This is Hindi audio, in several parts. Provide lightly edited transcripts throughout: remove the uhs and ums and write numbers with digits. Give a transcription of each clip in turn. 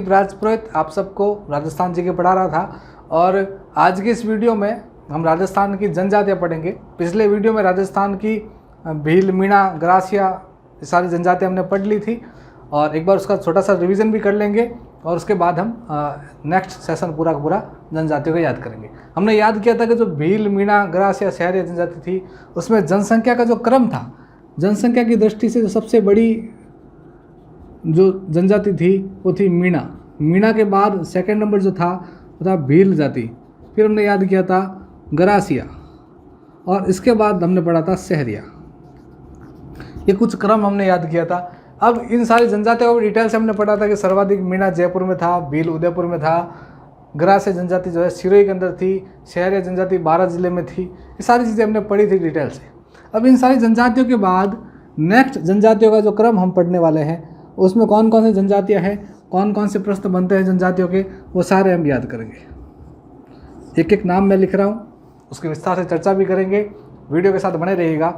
राजपुरोहित आप सबको राजस्थान जी के पढ़ा रहा था और आज की इस वीडियो में हम राजस्थान की जनजातियाँ पढ़ेंगे। पिछले वीडियो में राजस्थान की भील, मीणा, ग्रासिया ये सारी जनजातियाँ हमने पढ़ ली थी और एक बार उसका छोटा सा रिवीजन भी कर लेंगे और उसके बाद हम नेक्स्ट सेशन पूरा का पूरा जनजातियों को याद करेंगे। हमने याद किया था कि जो भील, मीणा, ग्रासिया, सहरिया जनजाति थी उसमें जनसंख्या का जो क्रम था, जनसंख्या की दृष्टि से जो सबसे बड़ी जो जनजाति थी वो थी मीणा। मीणा के बाद सेकंड नंबर जो था वो था भील जाति, फिर हमने याद किया था ग्रासिया और इसके बाद हमने पढ़ा था सहरिया। ये कुछ क्रम हमने याद किया था। अब इन सारी जनजातियों को डिटेल से हमने पढ़ा था कि सर्वाधिक मीणा जयपुर में था, भील उदयपुर में था, ग्रासिया जनजाति जो है सिरोही के अंदर थी, सहरिया जनजाति 12 जिले में थी। ये सारी चीज़ें हमने पढ़ी थी डिटेल से। अब इन सारी जनजातियों के बाद नेक्स्ट जनजातियों का जो क्रम हम पढ़ने वाले हैं उसमें कौन कौन सी जनजातियाँ हैं, कौन कौन से प्रश्न बनते हैं जनजातियों के, वो सारे हम याद करेंगे। एक एक नाम मैं लिख रहा हूँ, उसकी विस्तार से चर्चा भी करेंगे। वीडियो के साथ बने रहिएगा।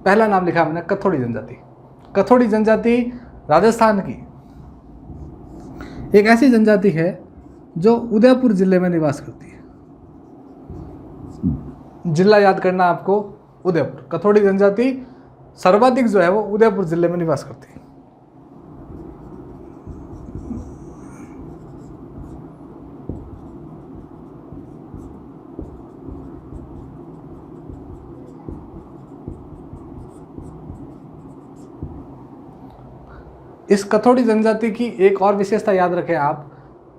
पहला नाम लिखा हमने कथोड़ी जनजाति। कथोड़ी जनजाति राजस्थान की एक ऐसी जनजाति है जो उदयपुर जिले में निवास करती है। जिला याद करना आपको, उदयपुर। कथोड़ी जनजाति सर्वाधिक जो है वो उदयपुर जिले में निवास करती है। इस कथोड़ी जनजाति की एक और विशेषता याद रखें आप।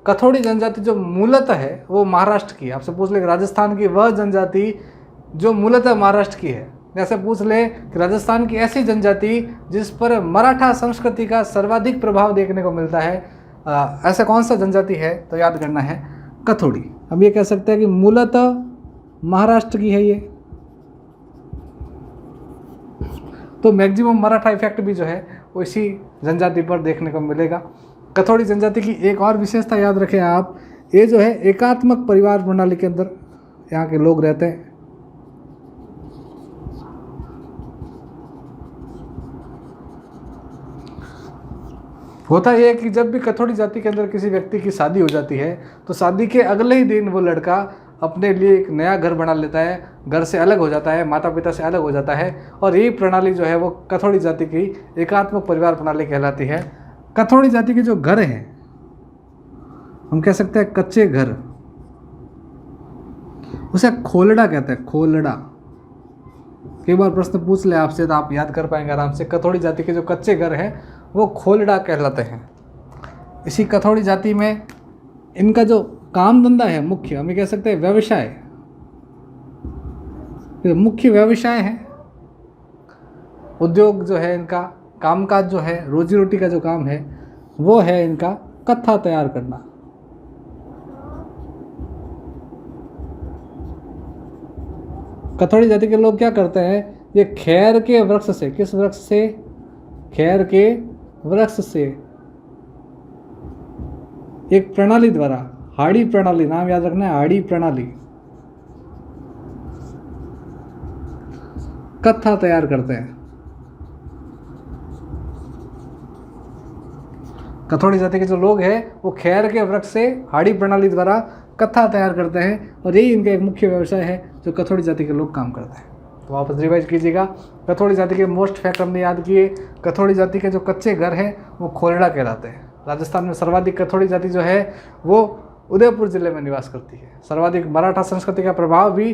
कथोड़ी जनजाति जो मूलतः है वो महाराष्ट्र की है। आपसे पूछ ले कि राजस्थान की वह जनजाति जो मूलतः महाराष्ट्र की है। जैसे पूछ ले कि राजस्थान की ऐसी जनजाति जिस पर मराठा संस्कृति का सर्वाधिक प्रभाव देखने को मिलता है, ऐसा कौन सा जनजाति है, तो याद करना है कथोड़ी। अब ये कह सकते हैं कि मूलतः महाराष्ट्र की है ये, तो मैक्सिमम मराठा इफेक्ट भी जो है वो इसी जनजाति पर देखने को मिलेगा। कथोड़ी जनजाति की एक और विशेषता याद रखें आप, ये जो है एकात्मक परिवार प्रणाली के अंदर यहाँ के लोग रहते हैं। होता यह है कि जब भी कथोड़ी जाति के अंदर किसी व्यक्ति की शादी हो जाती है तो शादी के अगले ही दिन वो लड़का अपने लिए एक नया घर बना लेता है, घर से अलग हो जाता है, माता पिता से अलग हो जाता है और यही प्रणाली जो है वो कथोड़ी जाति की एकात्मक परिवार प्रणाली कहलाती है। कथोड़ी जाति के जो घर हैं हम कह सकते हैं कच्चे घर, उसे खोलड़ा कहते हैं। खोलड़ा कई बार प्रश्न पूछ ले आपसे तो आप याद कर पाएंगे आराम से। कथोड़ी जाति के जो कच्चे घर हैं वो खोलड़ा कहलाते हैं। इसी कथोड़ी जाति में इनका जो काम धंधा है मुख्य, हम ये कह सकते हैं व्यवसाय, मुख्य व्यवसाय है, उद्योग जो है इनका, कामकाज जो है, रोजी रोटी का जो काम है वो है इनका कत्था तैयार करना। कथोड़ी जाति के लोग क्या करते हैं, ये खैर के वृक्ष से, किस वृक्ष से, खैर के वृक्ष से एक प्रणाली द्वारा, हाड़ी प्रणाली, नाम याद रखना है, हाड़ी प्रणाली, कत्था तैयार करते हैं। कथोड़ी जाति के जो लोग हैं वो खैर के वृक्ष से हाड़ी प्रणाली द्वारा कत्था तैयार करते हैं और यही इनका एक मुख्य व्यवसाय है जो कथोड़ी जाति के लोग काम करते हैं। तो वापस रिवाइज कीजिएगा। कथोड़ी जाति के मोस्ट फैक्ट हमने याद किए। कथोड़ी जाति के जो कच्चे घर हैं वो खोलड़ा कहलाते हैं। राजस्थान में सर्वाधिक कथोड़ी जाति जो है वो उदयपुर जिले में निवास करती है। सर्वाधिक मराठा संस्कृति का प्रभाव भी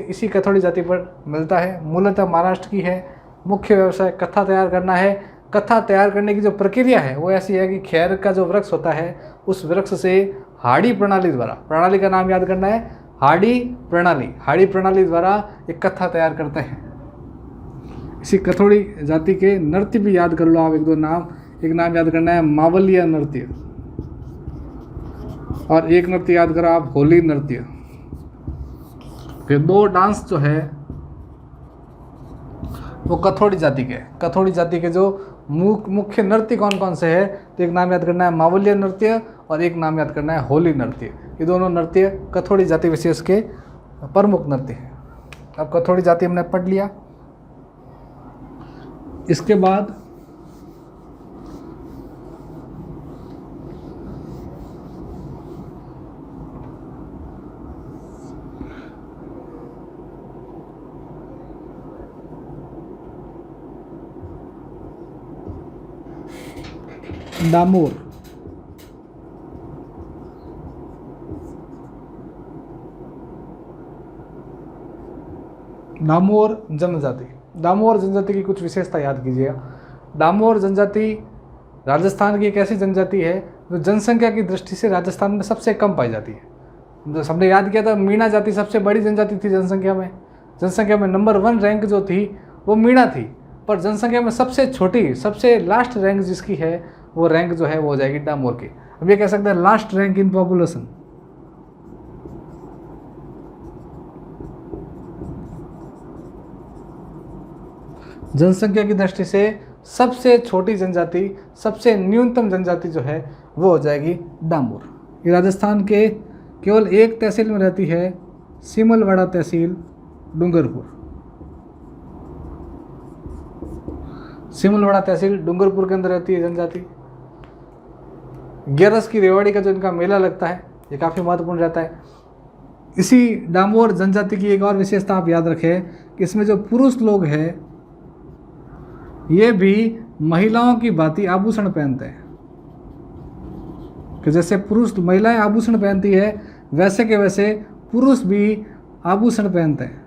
इसी कथोड़ी जाति पर मिलता है। मूलतः महाराष्ट्र की है। मुख्य व्यवसाय कत्था तैयार करना है। कत्था तैयार करने की जो प्रक्रिया है वो ऐसी है कि खैर का जो वृक्ष होता है उस वृक्ष से हाड़ी प्रणाली द्वारा, प्रणाली का नाम याद करना है, हाड़ी प्रणाली, हाड़ी प्रणाली द्वारा एक कत्था तैयार करते हैं। इसी कथोड़ी जाति के नृत्य भी याद कर लो आप, एक दो नाम। एक नाम याद करना है मावलिया नृत्य और एक नृत्य याद करो आप होली नृत्य। फिर दो डांस जो है वो कथोड़ी जाति के, कथोड़ी जाति के जो मुख्य नृत्य कौन कौन से है, तो एक नाम याद करना है मावलिया नृत्य और एक नाम याद करना है होली नृत्य। ये दोनों नृत्य कथोड़ी जाति विशेष के प्रमुख नृत्य हैं। अब कथोड़ी जाति हमने पढ़ लिया। इसके बाद डामोर। डामोर जनजाति। डामोर जनजाति की कुछ विशेषता याद कीजिएगा। डामोर जनजाति राजस्थान की एक ऐसी जनजाति है जो जनसंख्या की दृष्टि से राजस्थान में सबसे कम पाई जाती है। जो हमने याद किया था, मीणा जाति सबसे बड़ी जनजाति थी जनसंख्या में। जनसंख्या में नंबर 1 रैंक जो थी वो मीणा थी, पर जनसंख्या में सबसे छोटी, सबसे लास्ट रैंक जिसकी है वो रैंक जो है वो हो जाएगी डामोर की। अब ये कह सकते हैं लास्ट रैंक इन पॉपुलेशन। जनसंख्या की दृष्टि से सबसे छोटी जनजाति, सबसे न्यूनतम जनजाति जो है वो हो जाएगी डामोर। ये राजस्थान के केवल एक तहसील में रहती है, सिमलवाड़ा तहसील, डूंगरपुर। सिमलवाड़ा तहसील डूंगरपुर के अंदर रहती है जनजाति। ग्यारस की रेवाड़ी का जो इनका मेला लगता है ये काफ़ी महत्वपूर्ण रहता है। इसी डामोर जनजाति की एक और विशेषता आप याद रखें कि इसमें जो पुरुष लोग हैं ये भी महिलाओं की भांति आभूषण पहनते हैं, कि जैसे पुरुष महिलाएं आभूषण पहनती है वैसे के वैसे पुरुष भी आभूषण पहनते हैं।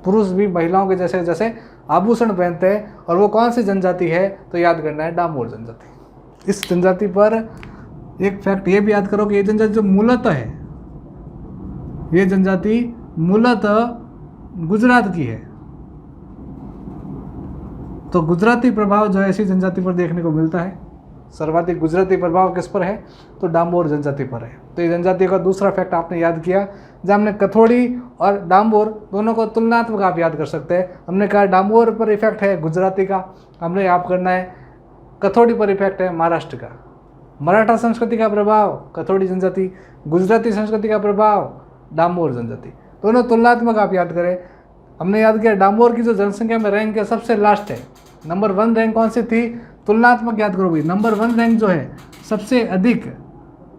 पुरुष भी महिलाओं के जैसे जैसे आभूषण पहनते हैं। और वो कौन सी जनजाति है तो याद करना है डामोर जनजाति। इस जनजाति पर एक फैक्ट ये भी याद करो कि ये जनजाति जो मूलतः है, ये जनजाति मूलतः गुजरात की है। तो गुजराती प्रभाव जो है इसी जनजाति पर देखने को मिलता है। सर्वाधिक गुजराती प्रभाव किस पर है तो डामोर जनजाति पर है। तो ये जनजाति का दूसरा फैक्ट आपने याद किया। जब हमने कथोड़ी और डामोर दोनों को तुलनात्मक आप याद कर सकते हैं। हमने कहा डामोर पर इफेक्ट है गुजराती का, हमने याद करना है कथोड़ी पर इफेक्ट है महाराष्ट्र का। मराठा संस्कृति का प्रभाव कथोड़ी जनजाति, गुजराती संस्कृति का प्रभाव डामोर जनजाति, दोनों तुलनात्मक आप याद करें। हमने याद किया डामोर की जो जनसंख्या में रैंक है सबसे लास्ट है। नंबर 1 रैंक कौन सी थी तुलनात्मक याद करो भाई। नंबर 1 रैंक जो है सबसे अधिक,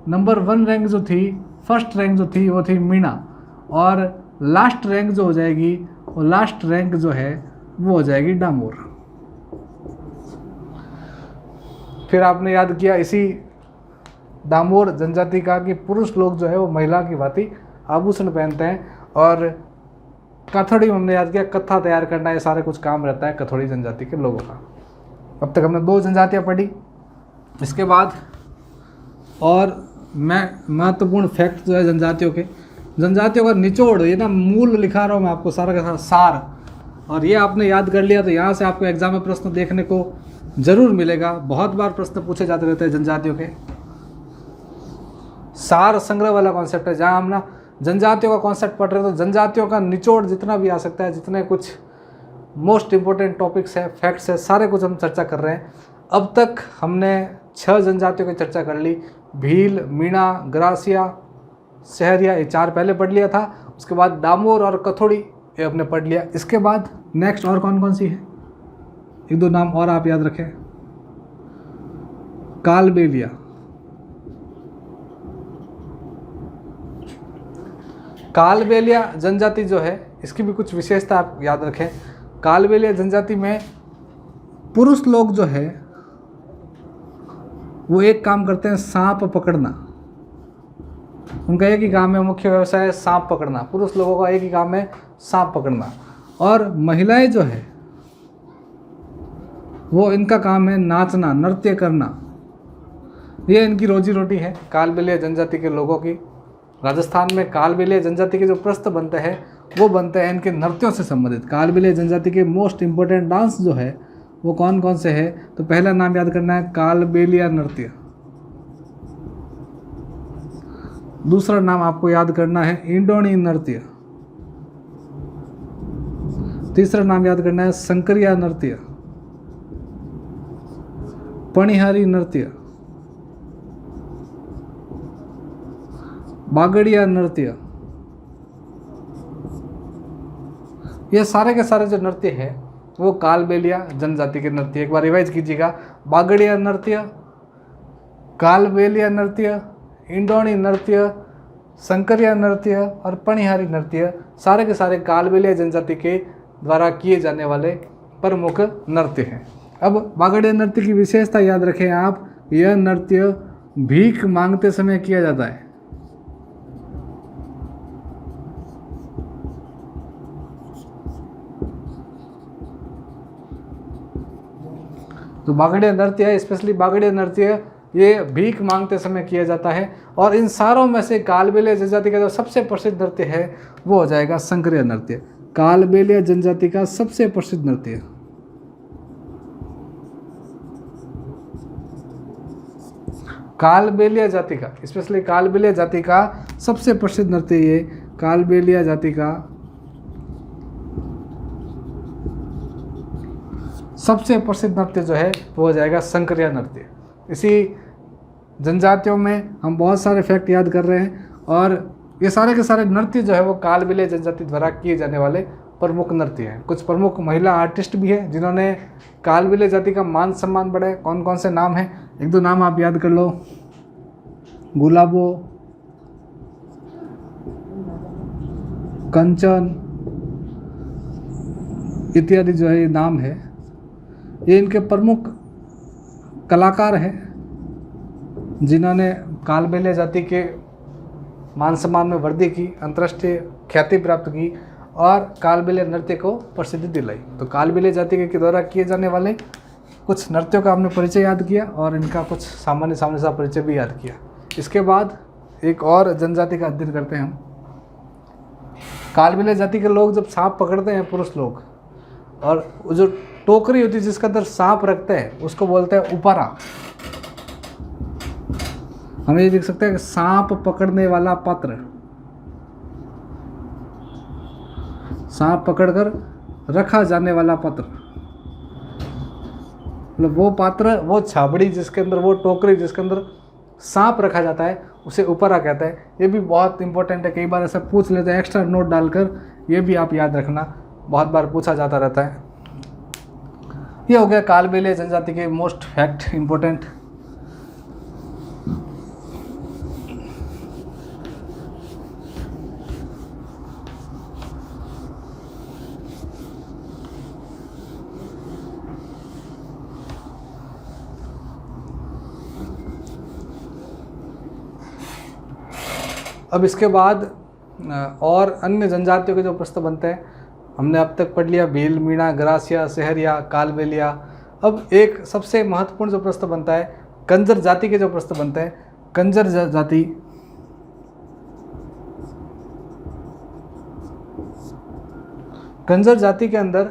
नंबर 1 रैंक जो थी, फर्स्ट रैंक जो थी वो थी मीणा। और लास्ट रैंक जो हो जाएगी वो लास्ट रैंक जो है वो हो जाएगी डामोर। फिर आपने याद किया इसी डामोर जनजाति का कि पुरुष लोग जो है वो महिला की भांति आभूषण पहनते हैं। और कथोड़ी में हमने याद किया कत्था तैयार करना, ये सारे कुछ काम रहता है कथोड़ी जनजाति के लोगों का। अब तक हमने 2 जनजातियाँ पढ़ी। इसके बाद और मैं महत्वपूर्ण फैक्ट जो है जनजातियों का निचोड़, ये ना मूल लिखा रहा हूँ मैं आपको सारा का सारा सार, और ये आपने याद कर लिया तो यहाँ से आपको एग्जाम में प्रश्न देखने को जरूर मिलेगा। बहुत बार प्रश्न पूछे जाते रहते हैं जनजातियों के। सार संग्रह वाला कॉन्सेप्ट है, जहाँ हम ना जनजातियों का कॉन्सेप्ट पढ़ रहे हैं तो जनजातियों का निचोड़ जितना भी आ सकता है, जितने कुछ मोस्ट इंपॉर्टेंट टॉपिक्स है, फैक्ट्स है, सारे कुछ हम चर्चा कर रहे हैं। अब तक हमने 6 जनजातियों की चर्चा कर ली। भील, मीणा, ग्रासिया, सहरिया, ये 4 पहले पढ़ लिया था। उसके बाद डामोर और कथोड़ी ये हमने पढ़ लिया। इसके बाद नेक्स्ट और कौन कौन सी है, 1-2 नाम और आप याद रखें। कालबेलिया, कालबेलिया जनजाति जो है इसकी भी कुछ विशेषता आप याद रखें। कालबेलिया जनजाति में पुरुष लोग जो है वो एक काम करते हैं सांप पकड़ना। उनका एक ही काम है, मुख्य व्यवसाय है सांप पकड़ना। पुरुष लोगों का एक ही काम है सांप पकड़ना। और महिलाएं जो है वो इनका काम है नाचना, नृत्य करना। ये इनकी रोजी रोटी है कालबेलिया जनजाति के लोगों की। राजस्थान में कालबेलिया जनजाति के जो प्रश्न बनते हैं वो बनते हैं इनके नृत्यों से संबंधित। कालबेलिया जनजाति के मोस्ट इंपॉर्टेंट डांस जो है वो कौन कौन से है तो पहला नाम याद करना है कालबेलिया नृत्य। दूसरा नाम आपको याद करना है इंडोनी नृत्य। तीसरा नाम याद करना है संकरिया नृत्य, पणिहारी नृत्य, बागड़िया नृत्य। ये सारे के सारे जो नृत्य है वो कालबेलिया जनजाति के नृत्य। एक बार रिवाइज कीजिएगा, बागड़िया नृत्य, कालबेलिया नृत्य, इंडोनी नृत्य, संकरिया नृत्य और पणिहारी नृत्य, सारे के सारे कालबेलिया जनजाति के द्वारा किए जाने वाले प्रमुख नृत्य हैं। अब बागड़िया नृत्य की विशेषता याद रखें आप, यह नृत्य भीख मांगते समय किया जाता है। तो बागड़िया नृत्य है, स्पेशली बागड़िया नृत्य ये भीख मांगते समय किया जाता है। और इन सारों में से कालबेलिया जनजाति का जो सबसे प्रसिद्ध नृत्य है वो हो जाएगा संकरिया नृत्य। कालबेलिया जनजाति का सबसे प्रसिद्ध नृत्य, कालबेलिया जाति का, स्पेशली कालबेलिया जाति का सबसे प्रसिद्ध नृत्य ये कालबेलिया जाति का सबसे प्रसिद्ध नृत्य जो है वो हो जाएगा संकरिया नृत्य। इसी जनजातियों में हम बहुत सारे फैक्ट याद कर रहे हैं और ये सारे के सारे नृत्य जो है वो कालबेलिया जनजाति द्वारा किए जाने वाले प्रमुख नृत्य हैं। कुछ प्रमुख महिला आर्टिस्ट भी हैं जिन्होंने कालबेलिया जाति का मान सम्मान बढ़ाया। कौन कौन से नाम हैं, एक दो नाम आप याद कर लो। गुलाबो, कंचन इत्यादि जो है ये नाम है, ये इनके प्रमुख कलाकार हैं जिन्होंने कालबेलिया जाति के मान सम्मान में वृद्धि की, अंतर्राष्ट्रीय ख्याति प्राप्त की और कालबेलिया नृत्य को प्रसिद्धि दिलाई। तो कालबेलिया जाति के द्वारा किए जाने वाले कुछ नृत्यों का हमने परिचय याद किया और इनका कुछ सामान्य सा परिचय भी याद किया। इसके बाद एक और जनजाति का अध्ययन करते हैं हम। कालबेलिया जाति के लोग जब सांप पकड़ते हैं, पुरुष लोग, और जो टोकरी होती है जिसके अंदर सांप रखते हैं उसको बोलते हैं उपरा। हमें ये देख सकते हैं कि सांप पकड़ने वाला पात्र, सांप पकड़कर रखा जाने वाला पात्र, मतलब वो पात्र, वो छाबड़ी जिसके अंदर, वो टोकरी जिसके अंदर सांप रखा जाता है उसे उपरा कहता है। ये भी बहुत इंपॉर्टेंट है, कई बार ऐसा पूछ लेते हैं एक्स्ट्रा नोट डालकर, ये भी आप याद रखना, बहुत बार पूछा जाता रहता है। ये हो गया कालबेलिया जनजाति के मोस्ट फैक्ट इंपॉर्टेंट। अब इसके बाद और अन्य जनजातियों के जो प्रश्न बनते हैं, हमने अब तक पढ़ लिया भील, मीणा, ग्रासिया, सहरिया, कालबेलिया। अब एक सबसे महत्वपूर्ण जो प्रश्न बनता है, कंजर जाति के जो प्रश्न बनते हैं। कंजर जाति, कंजर जाति के अंदर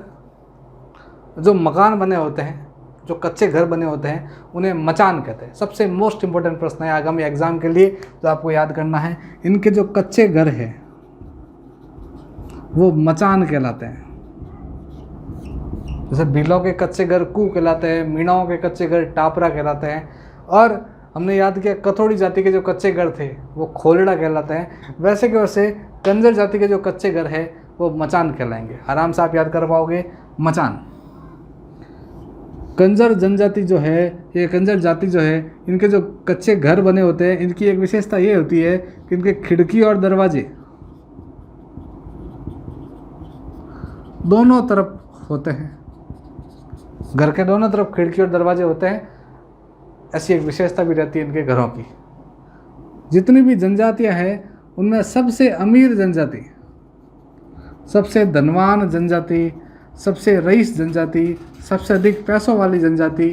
जो मकान बने होते हैं, जो कच्चे घर बने होते हैं, उन्हें मचान कहते हैं। सबसे मोस्ट इंपॉर्टेंट प्रश्न है आगामी एग्जाम के लिए जो आपको याद करना है। इनके जो कच्चे घर हैं वो मचान कहलाते हैं। जैसे भीलों के कच्चे घर कू कहलाते हैं, मीणाओं के कच्चे घर टापरा कहलाते हैं, और हमने याद किया कथोड़ी जाति के जो कच्चे घर थे वो खोलड़ा कहलाते हैं। वैसे के वैसे कंजर जाति के जो कच्चे घर है वो मचान कहलाएंगे। आराम से आप याद कर पाओगे, मचान। कंजर जनजाति जो है, ये कंजर जाति जो है, इनके जो कच्चे घर बने होते हैं, इनकी एक विशेषता ये होती है कि इनके खिड़की और दरवाजे दोनों तरफ होते हैं। घर के दोनों तरफ खिड़की और दरवाजे होते हैं, ऐसी एक विशेषता भी रहती है इनके घरों की। जितनी भी जनजातियां हैं उनमें सबसे अमीर जनजाति, सबसे धनवान जनजाति, सबसे रईस जनजाति, सबसे अधिक पैसों वाली जनजाति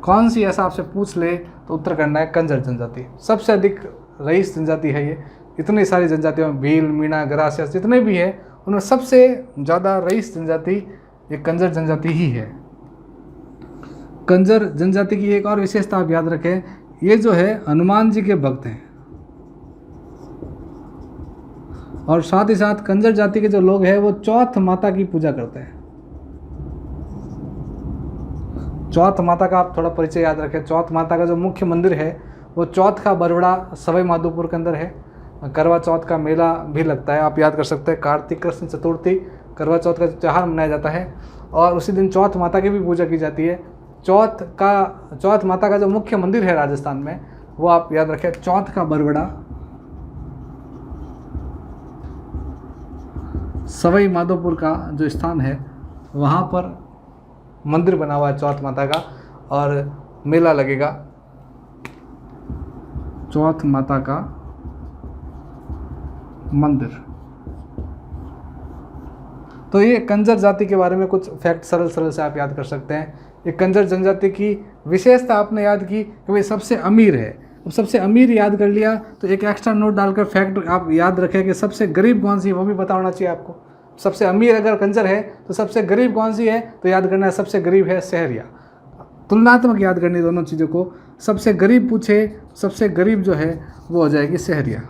कौन सी, ऐसा आपसे पूछ ले तो उत्तर करना है कंजर जनजाति। सबसे अधिक रईस जनजाति है ये। इतनी सारी जनजातियों में भील, मीणा, ग्रासिया जितने भी है उनमें सबसे ज़्यादा रईस जनजाति ये कंजर जनजाति ही है। कंजर जनजाति की एक और विशेषता आप याद रखें, ये जो है हनुमान जी के भक्त हैं, और साथ ही साथ कंजर जाति के जो लोग हैं वो चौथ माता की पूजा करते हैं। चौथ माता का आप थोड़ा परिचय याद रखें। चौथ माता का जो मुख्य मंदिर है वो चौथ का बरवड़ा सवाई माधोपुर के अंदर है। करवा चौथ का मेला भी लगता है, आप याद कर सकते हैं। कार्तिक कृष्ण चतुर्थी करवा चौथ का त्यौहार मनाया जाता है और उसी दिन चौथ माता की भी पूजा की जाती है। चौथ माता का जो मुख्य मंदिर है राजस्थान में वो आप याद रखें, चौथ का बरवड़ा सवाई माधोपुर का जो स्थान है वहाँ पर मंदिर बना हुआ है चौथ माता का, और मेला लगेगा चौथ माता का मंदिर। तो ये कंजर जाति के बारे में कुछ फैक्ट सरल सरल से आप याद कर सकते हैं। ये कंजर जनजाति की विशेषता आपने याद की कि भाई सबसे अमीर है। अब सबसे अमीर याद कर लिया तो एक एक्स्ट्रा नोट डालकर फैक्ट आप याद रखें कि सबसे गरीब कौन सी है वो भी पता होना चाहिए आपको। सबसे अमीर अगर कंजर है तो सबसे गरीब कौन सी है, तो याद करना है सबसे गरीब है सहरिया। तुलनात्मक याद करनी दोनों चीज़ों को। सबसे गरीब पूछे, सबसे गरीब जो है वो हो जाएगी सहरिया।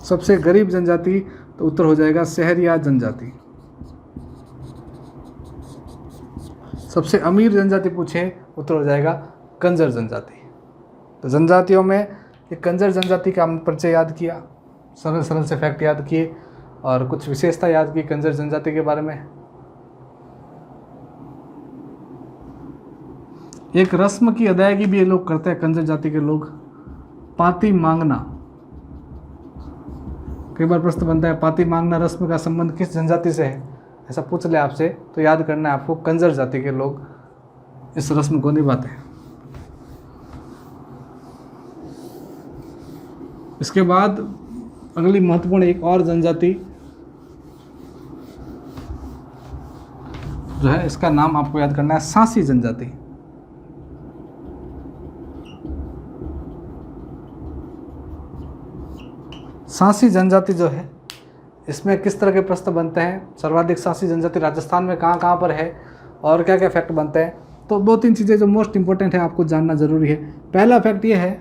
सबसे गरीब जनजाति तो उत्तर हो जाएगा सहरिया जनजाति। सबसे अमीर जनजाति पूछे, उत्तर हो जाएगा कंजर जनजाति। तो जनजातियों में ये कंजर जनजाति का हमने परिचय याद किया, सरल सरल से फैक्ट याद किए और कुछ विशेषता याद की कंजर जनजाति के बारे में। एक रस्म की अदायगी भी ये लोग करते हैं कंजर जाति के लोग, पाती मांगना। कई बार प्रश्न बनता है पाती मांगना रस्म का संबंध किस जनजाति से है, ऐसा पूछ ले आपसे तो याद करना है आपको कंजर जाति के लोग इस रस्म को निभाते हैं। इसके बाद अगली महत्वपूर्ण एक और जनजाति जो है, इसका नाम आपको याद करना है सांसी जनजाति। सांसी जनजाति जो है, इसमें किस तरह के प्रश्न बनते हैं, सर्वाधिक सांसी जनजाति राजस्थान में कहाँ कहाँ पर है और क्या क्या फैक्ट बनते हैं। तो दो तीन चीज़ें जो मोस्ट इंपॉर्टेंट है आपको जानना जरूरी है। पहला फैक्ट ये है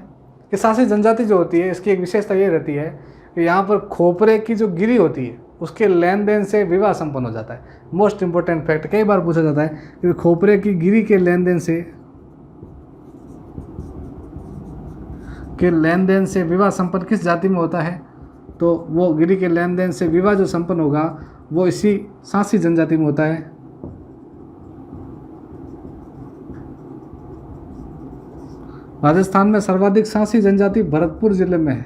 कि सांसी जनजाति जो होती है इसकी एक विशेषता ये रहती है कि यहाँ पर खोपरे की जो गिरी होती है उसके लेन देन से विवाह संपन्न हो जाता है। मोस्ट इंपॉर्टेंट फैक्ट, कई बार पूछा जाता है कि खोपरे की गिरी के लेन देन से विवाह संपन्न किस जाति में होता है, तो वो गिरी के लेन देन से विवाह जो संपन्न होगा वो इसी सांसी जनजाति में होता है। राजस्थान में सर्वाधिक सांसी जनजाति भरतपुर जिले में है।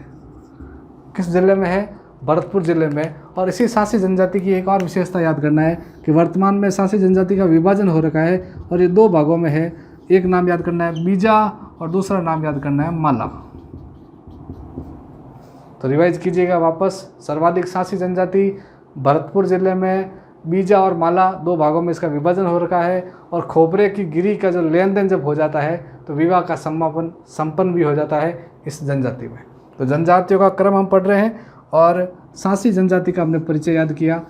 किस जिले में है? भरतपुर जिले में। और इसी सांसी जनजाति की एक और विशेषता याद करना है कि वर्तमान में सांसी जनजाति का विभाजन हो रखा है और ये दो भागों में है। एक नाम याद करना है बीजा और दूसरा नाम याद करना है माला। तो रिवाइज कीजिएगा वापस, सर्वाधिक सांसी जनजाति भरतपुर जिले में, बीजा और माला दो भागों में इसका विभाजन हो रखा है और खोपरे की गिरी का जो लेन देन जब हो जाता है तो विवाह का संपन्न भी हो जाता है इस जनजाति में। तो जनजातियों का क्रम हम पढ़ रहे हैं और सांसी जनजाति का हमने परिचय याद किया।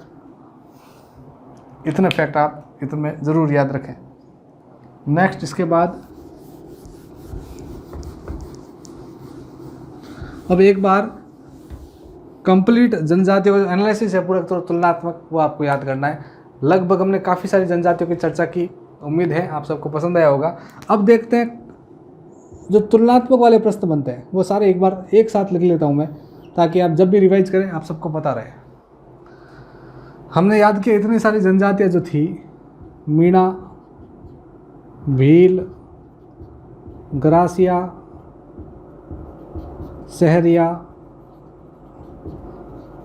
इतने फैक्ट आप इतने ज़रूर याद रखें। नेक्स्ट इसके बाद अब एक बार कंप्लीट जनजातियों का एनालिसिस है पूरा तुलनात्मक, वो आपको याद करना है। लगभग हमने काफ़ी सारी जनजातियों की चर्चा की, उम्मीद है आप सबको पसंद आया होगा। अब देखते हैं जो तुलनात्मक वाले प्रश्न बनते हैं वो सारे एक बार एक साथ लिख लेता हूँ मैं, ताकि आप जब भी रिवाइज करें आप सबको पता रहे। हमने याद किया इतनी सारी जनजातियाँ जो थी, मीणा, भील, ग्रासिया, सहरिया,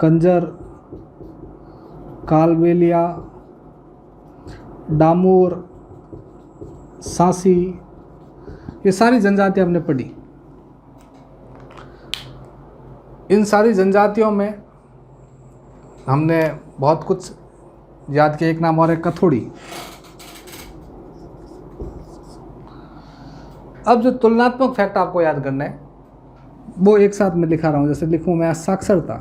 कंजर, कालबेलिया, डामोर, सांसी, ये सारी जनजातियाँ हमने पढ़ी। इन सारी जनजातियों में हमने बहुत कुछ याद किया। एक नाम और है कथोड़ी। अब जो तुलनात्मक फैक्ट आपको याद करना है वो एक साथ में लिखा रहा हूँ। जैसे लिखूँ मैं साक्षरता,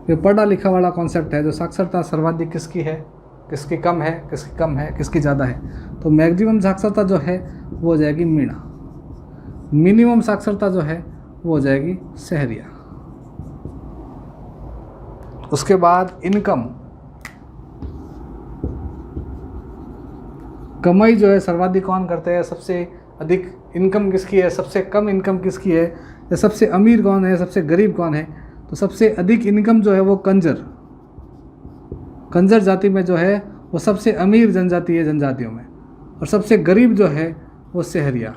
ये पढ़ा लिखा वाला कॉन्सेप्ट है। जो साक्षरता सर्वाधिक किसकी है, किसकी कम है, किसकी कम है, किसकी ज़्यादा है, तो मैक्सिमम साक्षरता जो है वो हो जाएगी मीणा। मिनिमम साक्षरता जो है वो हो जाएगी सहरिया। उसके बाद इनकम, कमाई जो है सर्वाधिक कौन करते हैं, सबसे अधिक इनकम किसकी है, सबसे कम इनकम किसकी है, या सबसे अमीर कौन है, सबसे गरीब कौन है, तो सबसे अधिक इनकम जो है वो कंजर जाति में जो है वो सबसे अमीर जनजाति है जनजातियों में, और सबसे गरीब जो है वो सहरिया।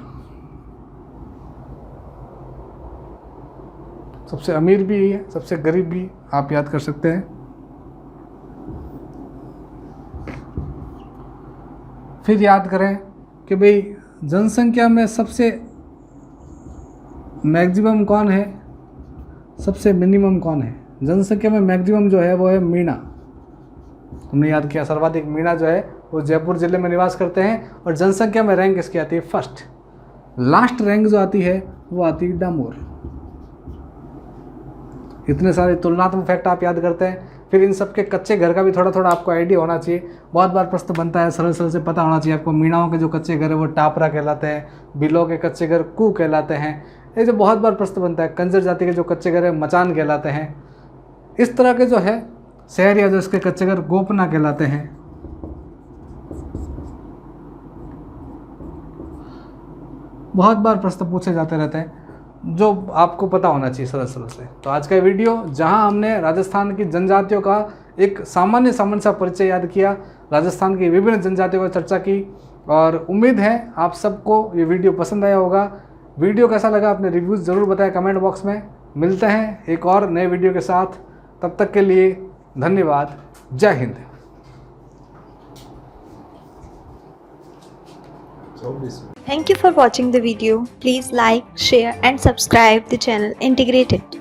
सबसे अमीर भी यही है, सबसे गरीब भी आप याद कर सकते हैं। फिर याद करें कि भाई जनसंख्या में सबसे मैक्सिमम कौन है, सबसे मिनिमम कौन है। जनसंख्या में मैक्सिमम जो है वो है मीणा। हमने याद किया सर्वाधिक मीणा जो है वो जयपुर जिले में निवास करते हैं। और जनसंख्या में रैंक इसकी आती है फर्स्ट। लास्ट रैंक जो आती है वो आती है डामोर। इतने सारे तुलनात्मक फैक्ट आप याद करते हैं। फिर इन सब के कच्चे घर का भी थोड़ा थोड़ा आपको आइडिया होना चाहिए। बहुत बार प्रश्न बनता है, सरल सरल से पता होना चाहिए आपको। मीणाओं के जो कच्चे घर है वो टापरा कहलाते हैं, बिलों के कच्चे घर कू कहलाते हैं। ये जो बहुत बार प्रश्न बनता है, कंजर जाति के जो कच्चे घर है मचान कहलाते हैं। इस तरह के जो है शहर या जो इसके कच्चे घर गोपना कहलाते हैं। बहुत बार प्रश्न पूछे जाते रहते हैं जो आपको पता होना चाहिए सरल सरल से। तो आज का वीडियो जहां हमने राजस्थान की जनजातियों का एक सामान्य सा परिचय याद किया, राजस्थान की विभिन्न जनजातियों पर चर्चा की, और उम्मीद है आप सबको ये वीडियो पसंद आया होगा। वीडियो कैसा लगा अपने रिव्यूज़ ज़रूर बताएं कमेंट बॉक्स में। मिलते हैं एक और नए वीडियो के साथ, तब तक के लिए धन्यवाद। जय Hind. Thank you for watching the video. Please like, share and subscribe the channel Integrated.